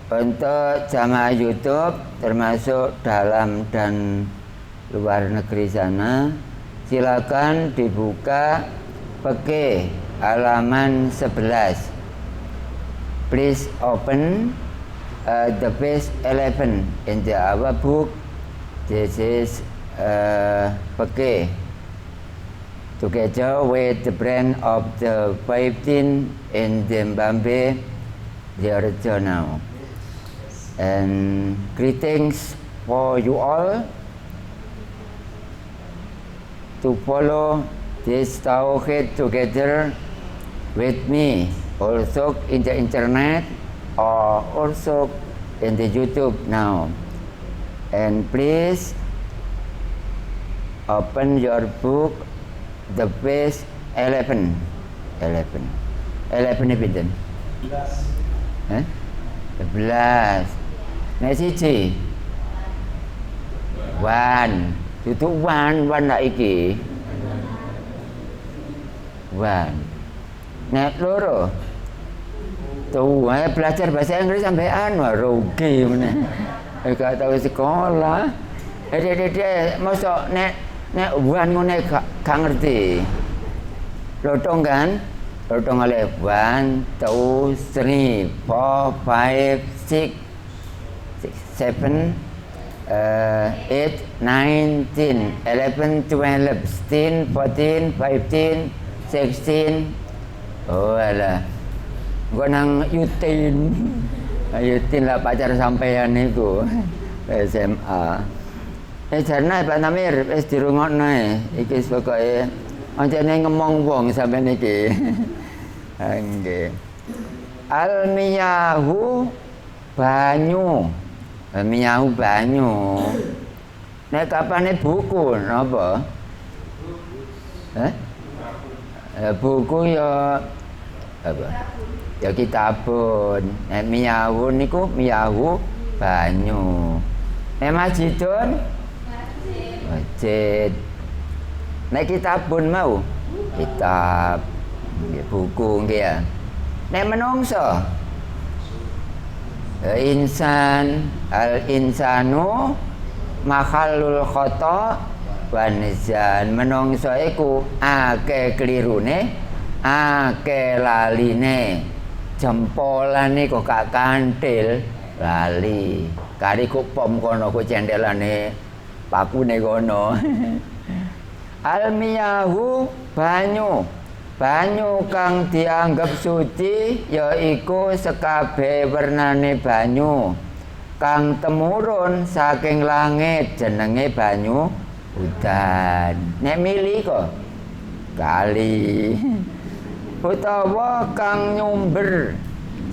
Untuk jamaah YouTube termasuk dalam dan luar negeri sana, silakan dibuka peke halaman 11. Please open the page 11 in our book. This is peke together with the brand of the 15 in Zimbabwe, their journal. And greetings for you all to follow this Tauhid together with me, also in the internet or also in the YouTube now. And please open your book, the page 11. 11 itu 11. 11. Nek siji. Wan. Tutu wan nak iki. Wan. Nek loro. Tuh, belajar bahasa Inggris sampean rugi meneh. Gak tahu sekolah. Dia mosok nek wan ngene gak ngerti. Lotong kan? Lotong oleh 1 2 3 4 5 6 7 8 9 10 11 12 13 14 15 16. Oh alah. Gua nang Yutin lah pacar sampean niku SMA. Jarna Pak Namir wis dirungokno iki pokoke ancene ngomong wong sampean iki. Nggih. Al-miyahu banyu. Al-miyahu banyu. Nek kapane buku napa? Buku ya apa? Ya kitabun. Nek miyahu niku miyahu banyu. Nek masjidun masjid. Nek kitabun mau kitab. Buku nggih ya. Nek menungso insan al-insanu mahallul khata wa nizan. Menungso iku akeh klirune, akeh laline. Jempolane kok gak kantil lali. Kari ku pom kono ku cendelane pakune kono. Al-miyahu banyu. Banyu kang dianggap suci yaiku sekabeh wernane banyu kang temurun saking langit, jenenge banyu udan. Nek mili kok kali utawa kang nyumber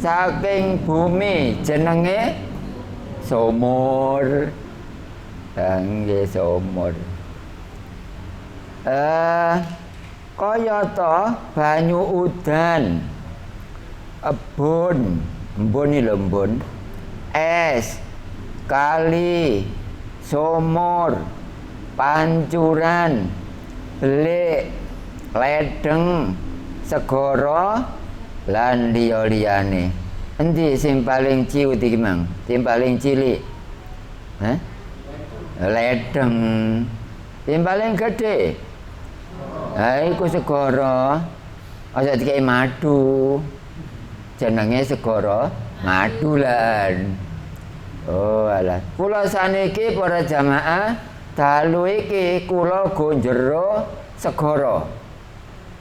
saking bumi, jenenge sumur. Nggih sumur. Kaya to banyu udan, embun iki lho embun, es, kali, sumur, pancuran, belik, ledeng, segara lan liya-liyane. Endi sing paling ciut iki, Mang? Sing paling cilik? Ledeng. Sing paling gedhe? Iku segara. Aja dikai madu. Jenenge segara madulan. Oh alah. Kula saniki para jamaah dalu iki kula go njero segara.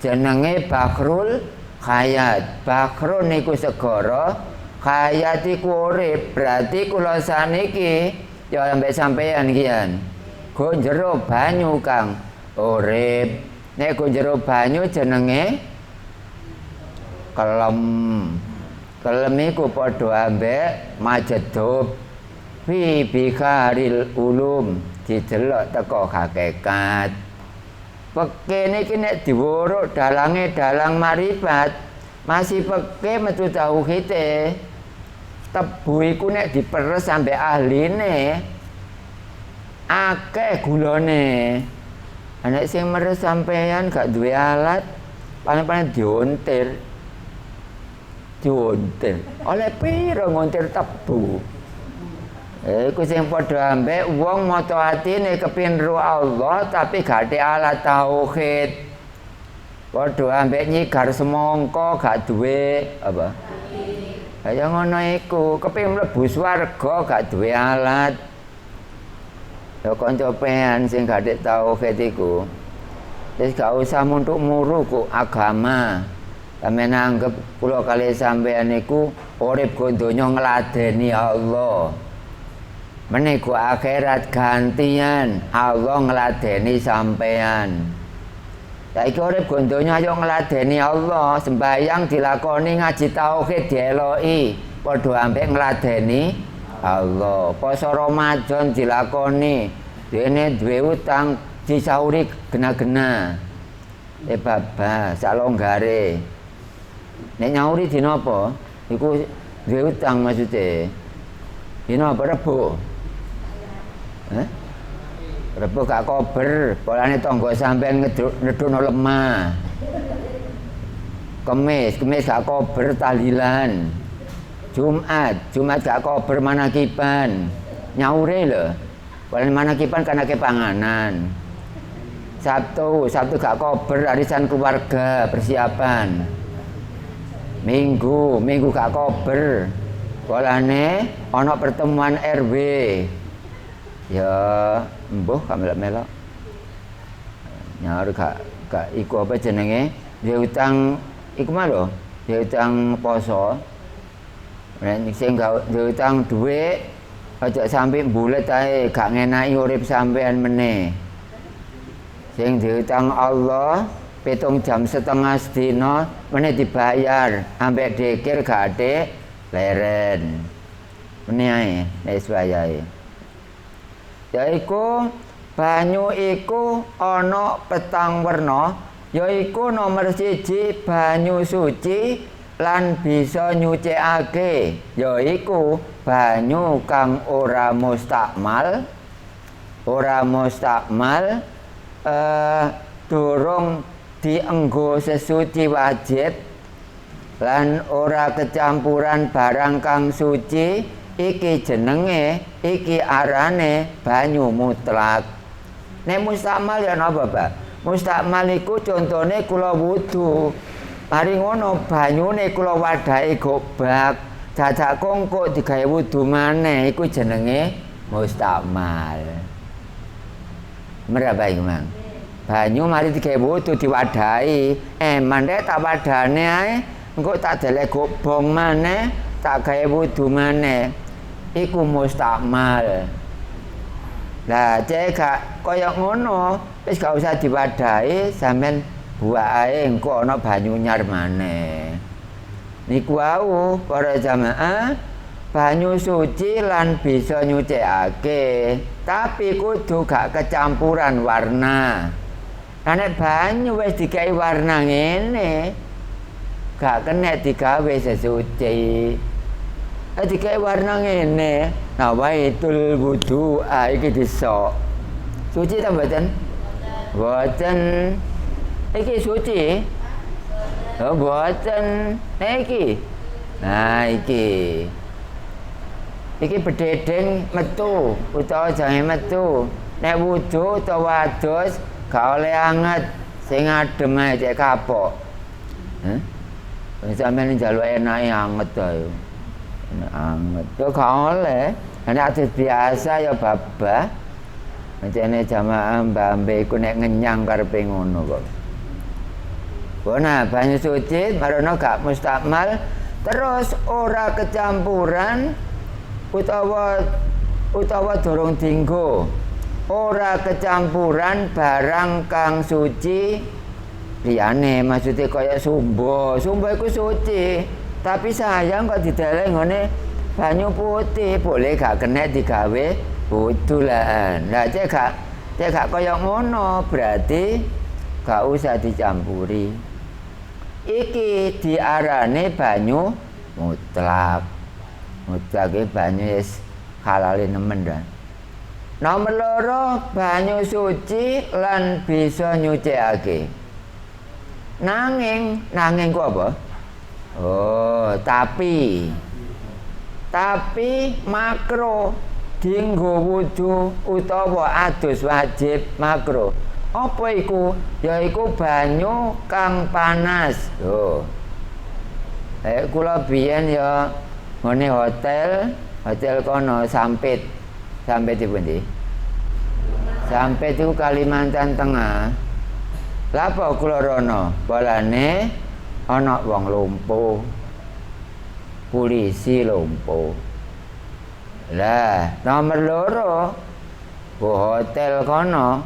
Jenenge Bahrul Hayat. Bahrul niku segara, Hayat iku urip. Berarti kula saniki ya ambek sampean kian. Go njero banyu Kang urip. Nek go njero banyu jenenge kelem. Kelem iku padha ambek majedub fi bikaril ulum, didelok teko hakikat. Peke niki nek diwuruk dalange dalang marifat, masih peke metu tauhide. Tebu iku nek diperes sampe ahline akeh gulane. Nek sing meres sampeyan gak duwe alat, paling-paling diontir. diuntir. Oleh piro nguntir tebu? Iku sing padha ambek wong mata atine kepin ro Allah tapi gak alat tauhid. Padha ambek nyigar semangka gak duwe apa? Kaya ngono iku, kepin mlebu swarga gak duwe alat. Ya kanca pean sing gak tauhid iku. Wis gak usah muntuk muru ku agama. Sampeyan anggap kula kali sampeyan niku urip go donya ngladeni Allah. Menika akhirat gantian Allah ngladeni sampeyan. Saiki urip go donya ayo ngladeni Allah, sembahyang dilakoni, ngaji tauhid dieloki, padha ambek ngladeni Allah. Poso Ramadan dilakoni, dene duwe utang disauri gena-gena. Baba salonggare. Nek nyauri dina apa? Iku duwe utang maksude. Dina apa Rebo? Rebo gak kober, polane tangga sampean ngedukno lemah. Kemis gak kober tahlilan. Jumat gak kober manakiban. Nyaure lho. Polane manakiban kan akeh panganan. Sabtu gak kober arisan keluarga persiapan. Minggu gak kober. Polane ana pertemuan RW. Ya, mbuh gak melok-melok. Nyaur gak iku apa jenenge? Dia utang iku mah lho, dia utang poso. Nek sing gak utang dhuwit aja sampe bulet ae gak ngenaki urip sampean meneh. Sing diutang Allah 7 jam setengah sedina meneh dibayar ambek dikir gak ade leren. Meneh ae nek wayahe. Yaiku banyu iku ana petang werna, yaiku nomor 1 banyu suci lan bisa nyucikake, yaiku banyu kang ora mustakmal durung dienggo sesuci wajib lan ora kecampuran barang kang suci. Iki jenenge, iki arane banyu mutlak. Nek mustakmal ya napa, Pak? Mustakmal iku contone kula wudu. Mari ngono banyune kula wadhahi gobak, jajak kongkok digawe wudu maneh, iku jenenge mustakmal. Meraba iku, Mang? Banyu mari digawe wudu diwadhahi, mandek tak wadane ae, engko tak delek gobong maneh, tak gawe wudu maneh. Iku mustakmal. Lah cek gak kaya ngono, wis gak usah diwadhahi, sampean buak ae engko ana banyu nyar maneh. Niku wau para jamaah, banyu suci lan bisa nyucikake, tapi kudu gak kecampuran warna. Lah nek banyu wis digawe warna ngene, gak kena digawe sesuci. Digawe warna ngene, nawaitul wudu iki disok. Suci ta mboten? Mboten. Iki suci. Oh mboten. Iki. Nah iki. Iki bededeng metu utawa jange metu. Nek wudu utawa adus gak oleh anget, sing adem ae cek kapok. Sampeyan njaluk enake anget ae. Anget yo gak oleh. Nek adus biasa ya babah. Mencene jamaah mbambe iku nek ngenyang karepe ngono kok. Bona banyu suci marono gak mustakmal, terus ora kecampuran utawa durung dienggo. Ora kecampuran barang kang suci liyane, maksudnya kaya sumba. Sumba iku suci, tapi sayang kok dideleng ngene banyu putih, boleh gak kena digawe wudu lah. Lah cek gak kaya ngono, berarti gak usah dicampuri. Iki diarane banyu mutlak. Mutlak iki banyu wis halale nemen dah. Nomor 2 banyu suci lan bisa nyucikake. Nanging ku apa? Oh, tapi makro dienggo wudu utawa adus wajib makro. Apa iku? Yaiku banyu kang panas. Lho. Kula biyen ya ngene hotel kono Sampit. Sampit iku ndi? Sampit iku Kalimantan Tengah. Lha apa kula rono? Bolane ana wong lumpuh. Polisi lumpuh. Lah, nomor loro ku hotel kono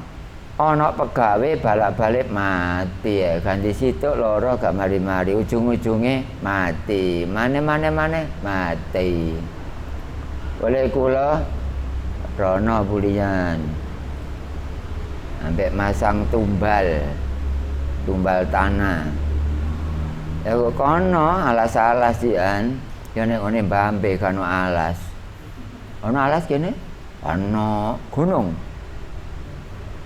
ana pegawe balak-balik mati ya. Ganti situk loro gak mari-mari ujung-ujunge mati. Mane mati. Oleh kula rono bulian. Ambek masang tumbal tanah. Ya kono alas-alas sian, ya nek ngene Mbambe kan alas. Ono alas kene? Ono gunung.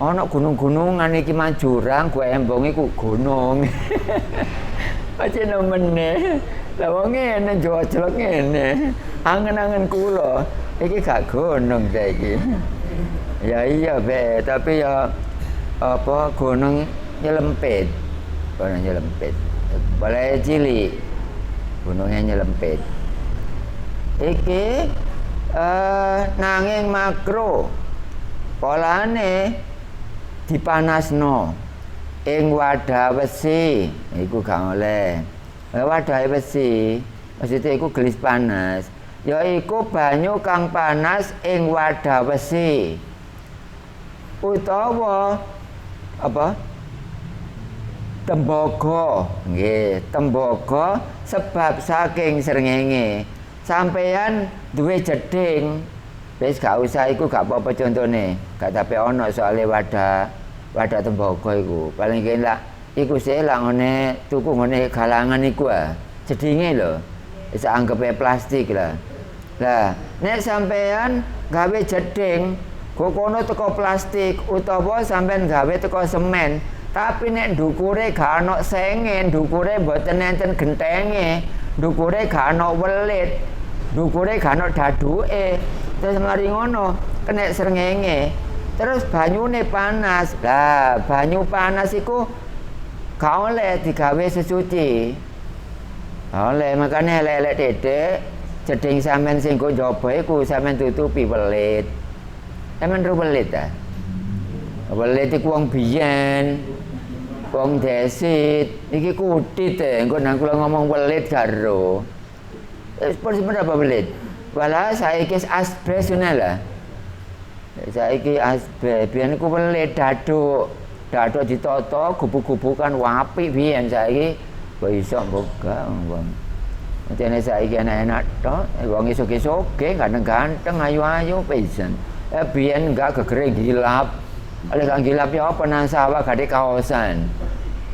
Ono gunung-gunungan iki mah jurang, gua embonge ku gunung. Aja nemene. Lah wong ngene jojlok ngene. Angen-angen kula, iki gak gunung saiki. Ya iya be, tapi ya apa gunung nyelempit. Gunung nyelempit. Balai cilik. Gunungnya nyelempit. Iki nanging makro polane dipanasno ing wadah besi iku gak oleh. Wadah besi maksudnya iku gelis panas, yaiku banyu kang panas ing wadah besi utawa apa tembaga. Nggih, tembaga sebab saking srengenge sampeyan duwe jeding, wis gak usah iku gak apa-apa contone. Gak tapi ono soalé wadah tembaga iku. Paling kene lak iku sih lak ngene tuku ngene galangan iku jedinge lho. Wis anggepe plastik lah. Lah, nek sampeyan gawe jeding, kono teko plastik utawa sampeyan gawe teko semen, tapi nek ndukure gak ono senge, ndukure mboten enten gentenge, ndukure gak ono welit, ndukure gak ono daduke, terus mari ngono kena srengenge, terus banyune panas. Lah banyu panas iku gak oleh digawe sesuci. Oleh makane elek-elek dedek jeding sampean sing go njaba iku sampean tutupi welit. Sampean ro welit ta? Welit iku wong biyen. Wong desit, iki kudit engko nang kula ngomong welit karo. Seperti apa welit? Walah saiki asbes lah. Saiki asbes, biyen iku welit daduk ditata gubuk-gubukan apik biyen saiki kok iso boga wong. Dene saiki enak-enak tok, wong iso-isoge ganteng-ganteng ayu-ayu pisan. Biyen enggak gegere gilap. Oleh kang gilap ya apa nang sawah gak kaosan.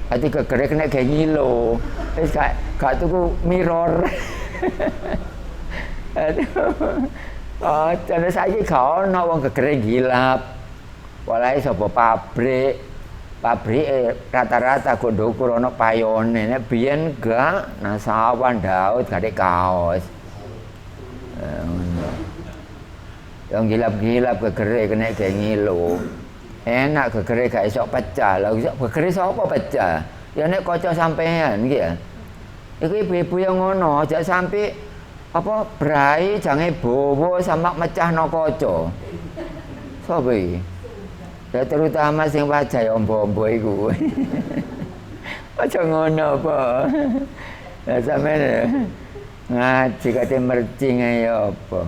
Ati gegere kena kayak ngilo. Wis gak tuku mirror. Aduh. Jane saiki gak ono wong gegere gilap. Walahe sapa pabrik rata-rata kok ndukur ana payone. Nek biyen gak nang sawah ndaut gak kaos. Yang gilap-gilap gegere kena kayak ngilo. Enak gegere gak iso pecah. Lah gegere sapa pecah? Ya nek kaca sampean iki ya. Iku ibu-ibu yang ngono, aja sampe apa brai jange bowo sampe mecahno kaca. Sapa iki? Ya terutama sing wajah ombo-ombo iku. Aja ngono apa. Ya sampean ngaji kate mercing ya apa.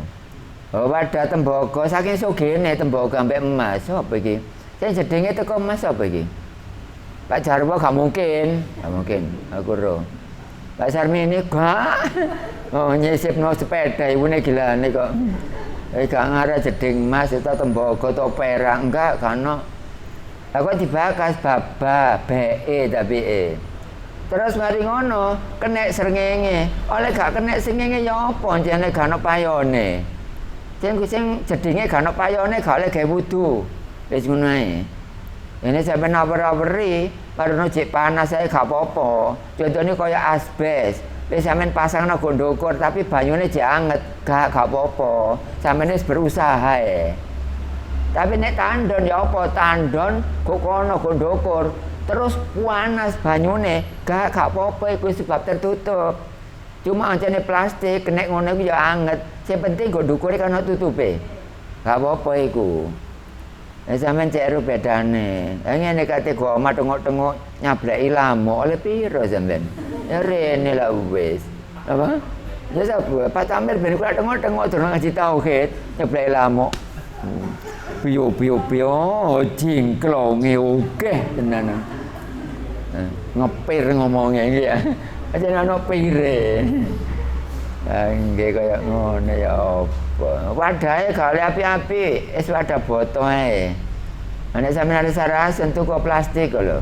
Oh, wadah tembaga saking sugihne tembaga ambek emas. Sapa iki? Sing jedinge teko emas apa iki? Pak Jarwo gak mungkin. Aku ro. Pak Sarmini gak. Oh, nyisipno sepeda ibune gilane kok. Gak ngarah jeding emas atau tembaga atau perak enggak kan. Aku dibakas baba BE tapi Terus mari ngono kena srengenge. Oleh gak kena srengenge ya apa jane gak ono payone. Sing jedinge gak ono payone gak oleh gawe wudu. Wis ngono ae. Ini sampeyan aweri, baru cek panas saya gak apa-apa. Contohnya kaya asbes. Wis sampean pasangno gondokur tapi banyune jek anget, gak apa-apa. Sampeyan wis berusaha ya. Tapi nek tandon ya apa tandon kok kono gondokur terus panas banyune, gak apa-apa iku sebab tertutup. Cuma ancene plastik nek ngono iku ya anget. Sing penting gondokure kan tutupe. Gak apa-apa iku. Sampeyan cek ro bedane. Ngene kate go omah tengok-tengok nyableki lamuk oleh piro sampeyan? Ya rene lah wis. Apa? Ya sapa? Pak Tamir ben kula tengok-tengok durung ngaji tauhid, nyableki lamuk. Piyo jingklonge akeh tenan. Ngepir ngomongnya iki ya. Aja ana pire. Nggih kaya ngono ya apa. Wadahe gak api-api, wis wadah boto ae. Nek sampeyan ada sarasen tuku plastik lho.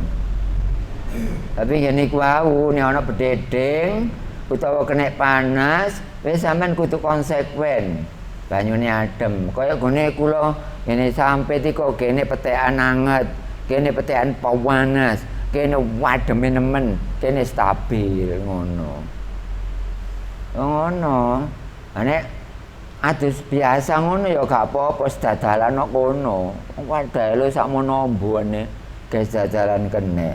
Tapi ngene iku wau nek ana bededeng utawa kena panas, wis sampean kudu konsekuen. Banyune adem. Kaya gone kula ngene sampe tiko kene petekan anget, kene petekan panas, kene wademe nemen, kene stabil ngono. Ngono. Nek adus biasa ngono ya gak apa-apa sedadalan kok kono. Wadahe lho sakmono ambone guys dadalan kene.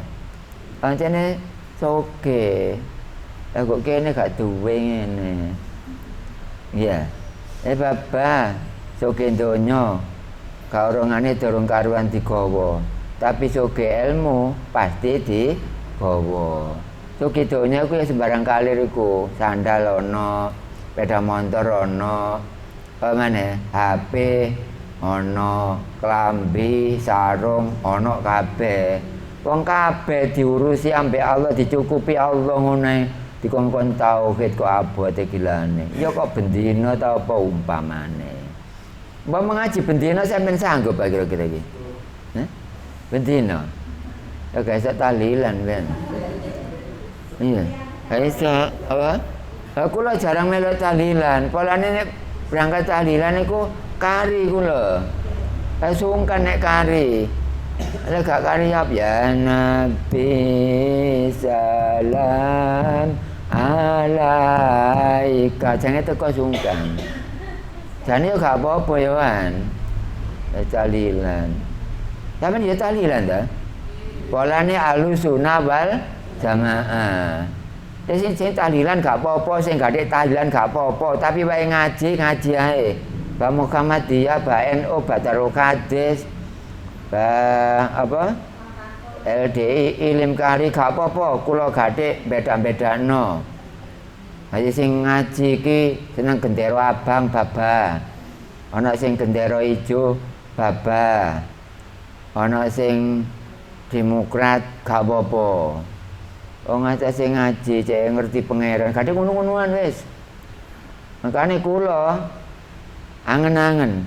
Pancene soge. Lah kok kene gak duwe ngene. Iya. Baba, soge donya kaurungane durung karuan digawa. Tapi soge ilmu pasti digawa. Soge donya kuwi sembarang kalir iku, sandal ana, sepeda motor ana, apa maneh? HP ana, klambi, sarung ana kabeh. Wong kabeh diurusi ambek Allah, dicukupi Allah ngono. Dikongkon tauhid kok abote gilane. Ya kok bendina ta apa umpamane. Mbak mengaji bendina sampean sanggup ba kira-kira iki? Heh? Bendina. Ya guys tahlilan ben. Iya. Guys apa? Aku lah jarang melu tahlilan. Polane nek berangkat tahlilan iku kari kula. Sungkan nek kari. Ada gak kari ya Nabi salam alaika jangan teko sungkan. Jane yo gak apa-apa yo kan. Tahlilan. Sampeyan yo tahlilan ta? Polane Ahlussunnah wal Jamaah. Sing tahlilan gak apa-apa, sing gak tahlilan gak apa-apa, tapi wae ngaji ae. Ba Muhammadiyah, ba NU, ba Darul Hadis, ba apa? LDI Ilim Kari gak apa-apa, kula gathik beda-bedano. Aja sing ngaji iki seneng gendera abang baba. Ana sing gendera ijo baba. Ana sing Demokrat gak apa-apa. Wong aja sing ngaji cek ngerti pangeran, gathik ngono-ngonoan wis. Makane kula angen-angen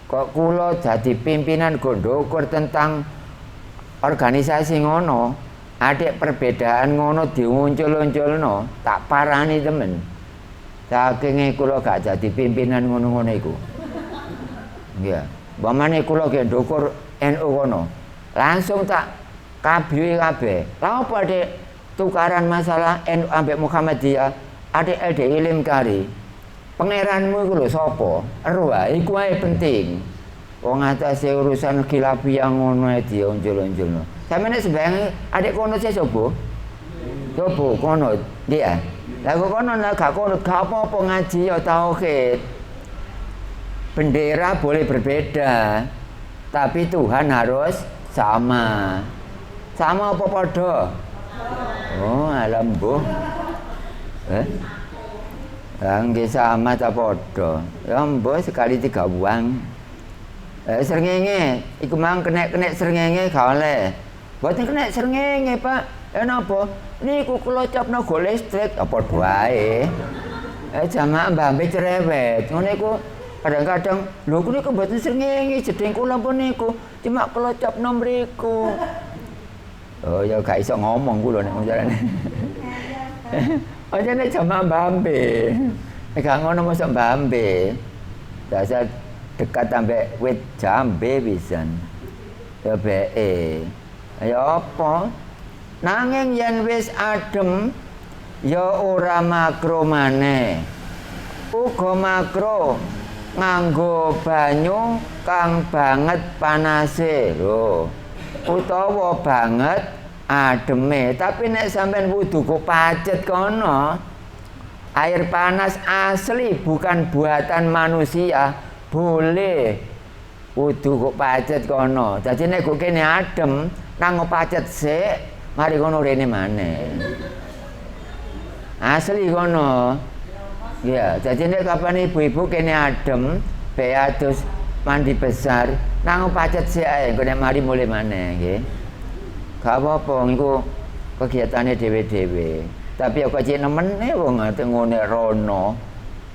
kok kula jadi pimpinan gondokur tentang organisasi ngono, adik perbedaan ngono diuncul-unculno, tak parani temen. Saking kula gak jadi pimpinan ngono-ngono iku. Nggih. Bamane kula ge ndukur NU kono, langsung tak kabeh. Lah apa Dik tukaran masalah NU ambek Muhammadiyah, adik LDI Ilim Kari. Pangeranmu iku lho sapa? Ero wae iku wae penting. Wong atase urusan khilafiyah ngono ae diunjul-unjulno. Sampeyan sembayang adik kono sih coba. Coba kono dia. Lah kok kono nek gak kono gak apa-apa ngaji ya tauhid. Bendera boleh berbeda, tapi Tuhan harus sama. Sama apa padha? Oh, alam mbuh. Nggih sama ta padha. Ya mbuh sekali 3 uang. Srengenge iku mang kena srengenge gak oleh. Mboten kena srengenge, Pak. Napa? Niku kula capno go listrik apa wae. Jamaah mbambe cerewet. Ngono iku kadang-kadang lho niku mboten srengenge jeding kula pun niku. Cuma kula capno mriku. Oh ya gak iso ngomong kula nek njarane. Aja nek jamaah mbambe. Nek gak ngono mosok mbambe. Dasar dekat ambek wit jambe pisan. Ya beke. Ya apa? Nanging yen wis adem ya ora makro maneh. Uga makro nganggo banyu kang banget panase lho. Utawa banget ademe, tapi nek sampean wudu kok pacet kono. Air panas asli bukan buatan manusia, boleh wudu kok pacet kono. Dadi nek kok kene adem, nang pacet sik, mari kono rene maneh. Asli kono. Ya, jadi nek kapan ibu-ibu kene adem, be adus mandi besar, nang pacet sik ae, engko nek mari mulai maneh nggih. Gak apa-apa niku kegiatane dhewe-dhewe. Tapi kok cek nemene wong ate ngene rono.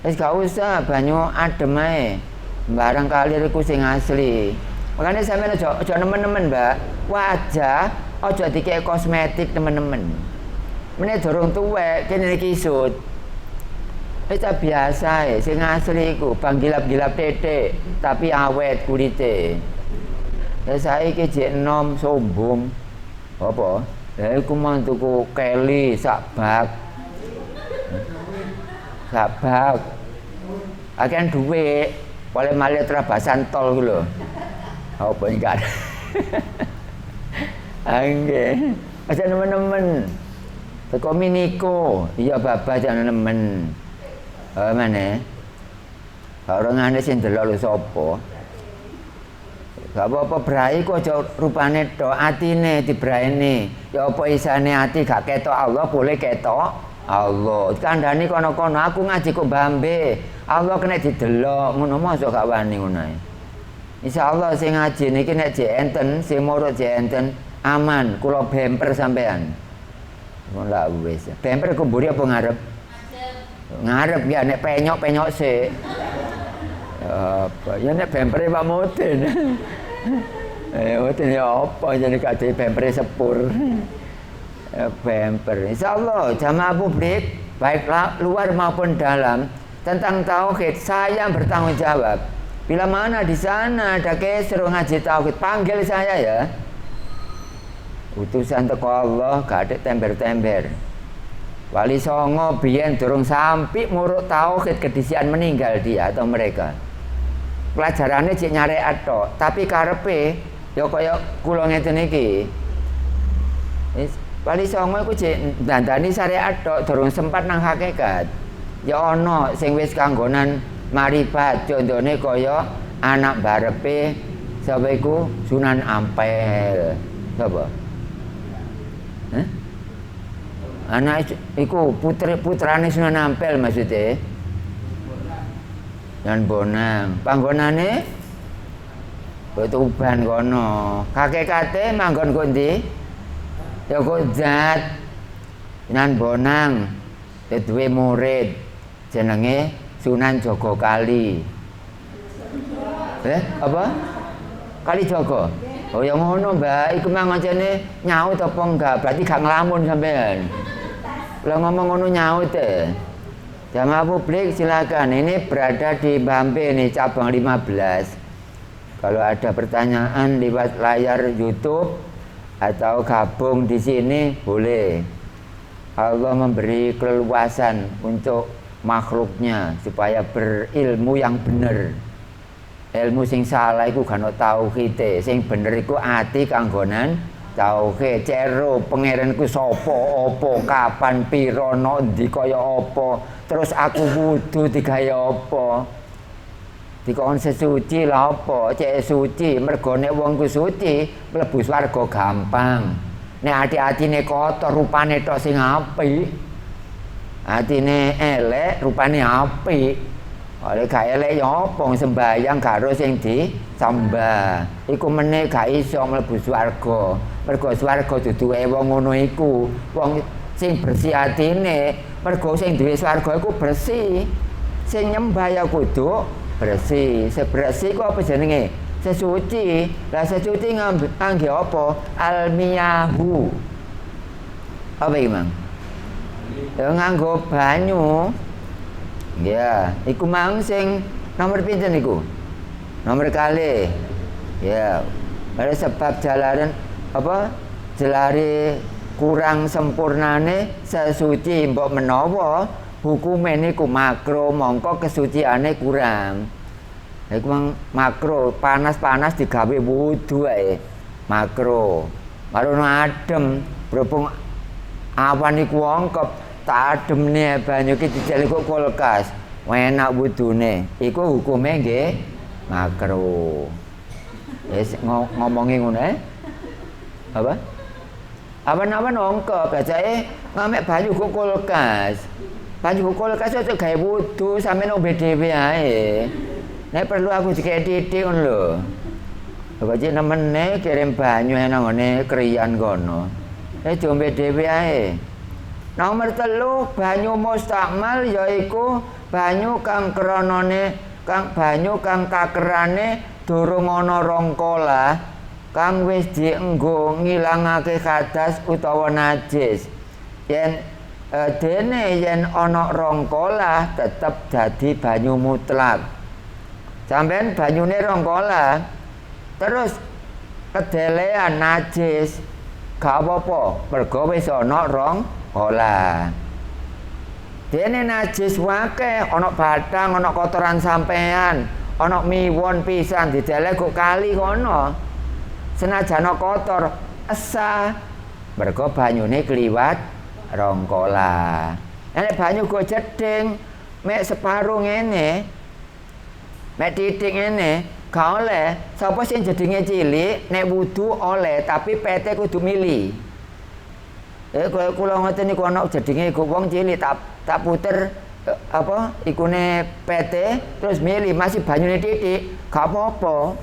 Wis gak usah banyu adem ae. Barang kali iku sing asli. Makanya sampeyan aja nemen-nemen, Mbak. Wajah aja dikek kosmetik temen-temen. Meneh durung tuwek kene iki isut. Wis biasa ae sing asli iku panggilap-gilap titik tapi awet kulite. Ya saiki jek enom sombong. Apa? Ya iku mang tuku keli sak bak. Sak bak. Akan duwe oleh malih trabasan tol ku lho. Apa enggak? Angge. Aja nemen-nemen. Teko miniko, iya babah jangan nemen. Mana? Orang ane sing delok lho sapa? Gak apa-apa brai kok aja rupane tok, atine dibraini. Ya apa isane ati gak ketok Allah, boleh ketok Allah. Kandhani kono-kono aku ngaji kok mbambe. Allah kena didelok, ngono mosok gak wani ngono ae. Insyaallah sing ngaji niki nek jek enten, sing murut jek enten aman, kula bemper sampean. Ngono wis. Bemper ku mburi apa ngarep? Ngarep ya nek penyok-penyok sik. Apa? Ya nek bempere Pak Mudin. Mudin ya apa jadi kate bempere sepur. Bemper. Insyaallah jamaah publik baik luar maupun dalam tentang tauhid saya bertanggung jawab. Bila mana di sana ada keseru ngaji tauhid, panggil saya ya. Utusan teko Allah gak ada tember-tember. Wali Songo biyen durung sampai muruk tauhid kedisian meninggal dia atau mereka. Pelajarannya cek nyari atok, tapi karepe ya kaya kula ngeten iki. Wali Songo iku cek dandani syariat tok durung sempat nang hakikat. Ya ana sing wis kanggonan maribat contone kaya anak barepe sapa iku Sunan Ampel. Sapa? Anak iku putrane Sunan Ampel maksudnya. Dan Bonang, panggonane Tuban kono. Hakikate manggon kok ndi? Ya kok Zat. Sunan Bonang duwe murid jenenge Sunan Jogokali. Apa? Kali Jogo. Oh ya ngono, Mbak. Iku mang ngancene nyaut apa enggak? Berarti gak ngelamun sampean. Lah ngomong ngono nyaut e. Jamaah publik silakan. Ini berada di Bambe nih cabang 15. Kalau ada pertanyaan lewat layar YouTube atau gabung di sini boleh. Allah memberi keleluasan untuk makhluknya supaya berilmu yang benar. Ilmu sing salah iku gak ono tauhid, sing bener iku ati kanggonan tauhid. Cero pangeran ku sapa, apa, kapan, pira, ndi kaya apa, terus aku wudu digawe apa? Dikon sesuci lha apa? Cek suci, mergo nek wong ku suci mlebu swarga gampang. Nek ati-atine kotor rupane tok sing apik. Atine elek rupane apik. Oleh gak elek ya apa sembahyang karo sing disembah. Iku meneh gak iso mlebu swarga. Mergo swarga duduke wong ngono iku, wong sing bersih atine. Mergo sing duwe swarga iku bersih. Sing nyembah ya kudu bersih. Sebersih ku apa jenenge? Sesuci. Lah sesuci ngangge apa? Almiyahu. Apa iki, Mang? Ya nganggo banyu. Ya, iku mang sing nomor pinten iku? Nomor kali. Ya. Ada sebab jalaran apa? Jelari kurang sempurnane sesuci mbok menawa hukume niku makro mongko kesuciane kurang. Iku mang makro panas-panas digawe wudu ae. Makro. Marono adem berhubung awan iku ongkep tak ademne banyu iki dijalik kok kulkas. Enak wudune. Iku hukume nggih makro. Wis ngomongi ngono Apa? Awan-awan ongkep bacake ngamek banyu kok kulkas. Banyu kok kulkas aja gawe wudu sampe nombe dhewe ae. Nek perlu aku dikek titik ngono lho. Bapak cik nemene kirim banyu nang ngene kriyan kono. Diombe dhewe ae. Nomor 3 banyu mustakmal yaiku banyu kang kranane banyu kang kakerane durung ana rongkola kang wis dienggo ngilangake hadas utawa najis. Yen dene yen ana rongkola tetep dadi banyu mutlak. Sampeyan banyune rongkola terus kedelean najis gak apa-apa mergo wis ana rongkola. Dene najis wae ana bathang, ana kotoran sampean, ana miwon pisan didelek kok kali kono. Senajan kotor esa mergo banyune kliwat rongkola. Nek banyu go jeding mek separo ngene mek titik ngene gak oleh. Sapa sing jedinge cilik nek wudu oleh tapi pete kudu mili. Kaya kula ngoten niku ana jedinge iku wong cilik tak puter apa ikune pete terus mili masih banyune titik gak apa-apa.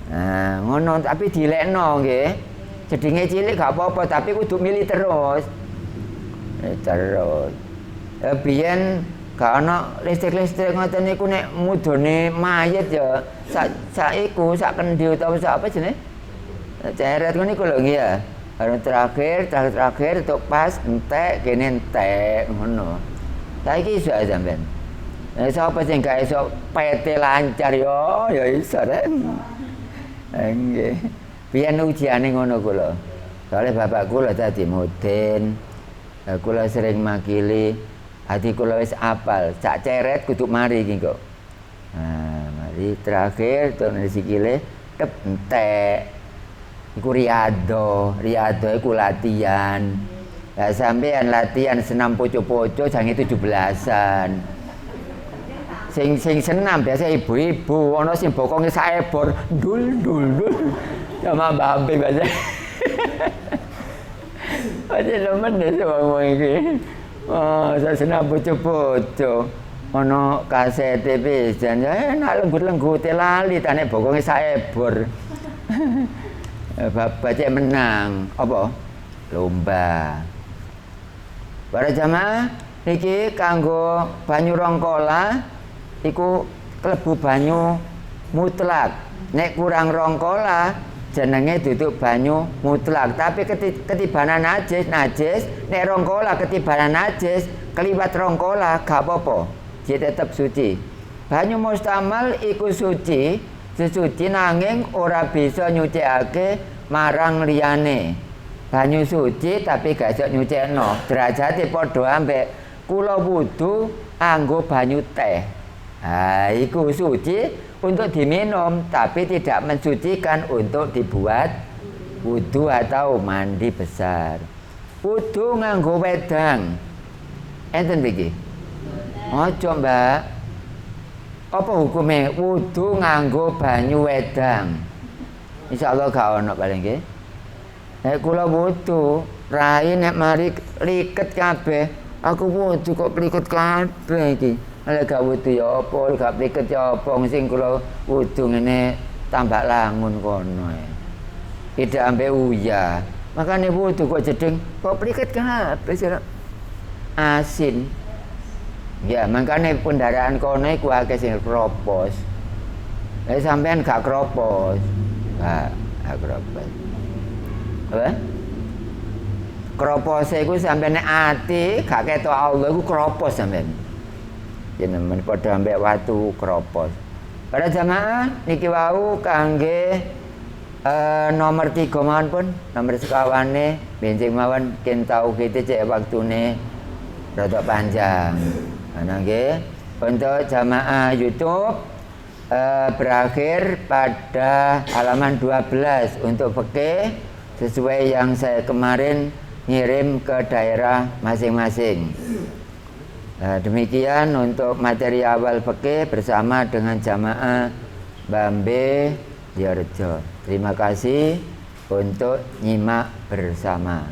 Nah, ngono tapi dilekno nggih. Jedinge cilik gak apa-apa tapi kudu mili terus. Terus. Biyen gak ana listrik-listrik ngoten niku nek mudhone mayit ya saiku sak kendi utawa sak apa jenenge ceret ngono niku lho nggih ya. Baru terakhir tok pas entek kene entek ngono. Saiki iso sampean. Sapa sing gak iso pete lancar ya iso rek. Nggih. Biyen ujiane ngono kula. Soale bapak kula dadi mudin. Kula sering makili hati kula wis apal, sak ceret kudu mari iki kok. Nah, mari terakhir to sikile tep entek. Iku riado iku latihan. Lah sampean latihan senam poco-poco jange 17-an. Sing senam biasa ibu-ibu, ana sing bokonge sak ebor, dul. Sama mbampe biasa. Aja lemen deh wong iki. Saya senang boco-boco. Ono kasete pisan. Enak lembut-lembut lali tane bokonge sak ebor. Bapak cek menang. Apa? Lomba. Para jamaah niki kanggo banyu rongkola iku klebu banyu mutlak. Nek kurang rongkola jenenge duduk banyu mutlak, tapi ketibanan najis nek rongkola ketibanan najis keliwat rongkola gak apa-apa, dia tetap suci. Banyu mustamal iku suci nanging ora bisa nyucikake marang liyane. Banyu suci tapi gak iso nyucikno, derajate padha ambek kula wudu anggo banyu teh. Iku suci untuk diminum tapi tidak mensucikan untuk dibuat wudu atau mandi besar. Wudu nganggo wedang. Enten iki. Ojo, Mbak. Apa hukume wudu nganggo banyu wedang? Insyaallah gak ono paling nggih. Nek kula wudu, rai nek mari liket kabeh. Aku wudu kok liket kabeh iki. Lek gak wudu ya apa, gak pliket ya apa, sing kula wudu ngene tambak langun kono. Tidak ampe uya. Makane wudu kok jeding, kok pliket kabeh sira. Asin. Ya, makane pendaraan kono iku akeh sing kropos. Lek sampean gak kropos. Gak kropos. Apa? Kropos iku sampeyan nek ati gak ketok Allah iku kropos sampeyan. Jenengan padha ambek watu kropos. Para jamaah niki wau kangge Nomor 3 mawon pun, nomor sekawane benjing mawon ken tauhid cek waktune rada panjang. Ana nggih. Untuk jamaah YouTube berakhir pada halaman 12 untuk fikih sesuai yang saya kemarin ngirim ke daerah masing-masing. Demikian untuk materi awal fikih bersama dengan jamaah Bambe Diarjo. Terima kasih untuk nyimak bersama.